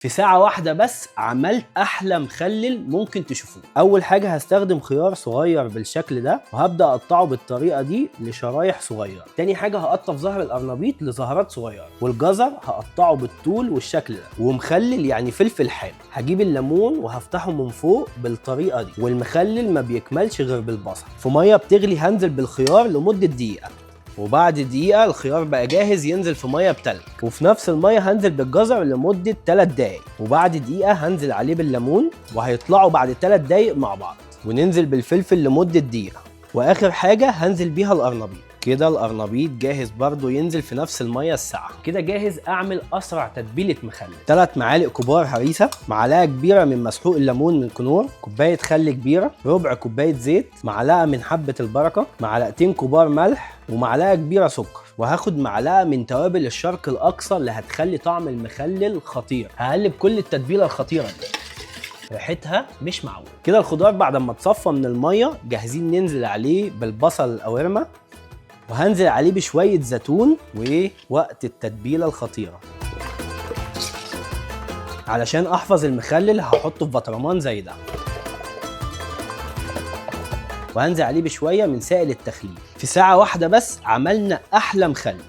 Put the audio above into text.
في ساعة واحدة بس عملت أحلى مخلل ممكن تشوفوه. أول حاجة هستخدم خيار صغير بالشكل ده وهبدأ أقطعه بالطريقة دي لشرايح صغيرة. تاني حاجة هقطف زهر القرنبيط لزهرات صغيرة، والجزر هقطعه بالطول والشكل ده، ومخلل يعني فلفل حامي. هجيب الليمون وهفتحه من فوق بالطريقة دي، والمخلل ما بيكملش غير بالبصل. في مية بتغلي هنزل بالخيار لمدة دقيقة، وبعد دقيقة الخيار بقى جاهز ينزل في مية بتلج، وفي نفس المية هنزل بالجزر لمدة 3 دقايق، وبعد دقيقة هنزل عليه بالليمون وهيطلعوا بعد 3 دقايق مع بعض، وننزل بالفلفل لمدة دقيقة، واخر حاجة هنزل بيها القرنبيط. كده القرنبيط جاهز برضو ينزل في نفس المية الساقعة. كده جاهز اعمل اسرع تتبيلة مخلل. 3 معالق كبار هريسة، معلقة كبيرة من مسحوق الليمون من الكنور، كوباية خل كبيرة، ربع كوباية زيت، معلقة من حبة البركة، معلقتين كبار ملح، ومعلقة كبيرة سكر. وهاخد معلقة من توابل الشرق الأقصى اللي هتخلي طعم المخلل خطير. هقلب كل التتبيلة الخطيرة دي، ريحتها مش معقول. كده الخضار بعد ما اتصفى من المية جاهزين ننزل عليه بالبصل القوارمة، وهنزل عليه بشوية زيتون ووقت التتبيلة الخطيرة. علشان احفظ المخلل هحطه في بطرمان زي ده، وهنزل عليه بشوية من سائل التخليل. في ساعة واحدة بس عملنا أحلى مخلل.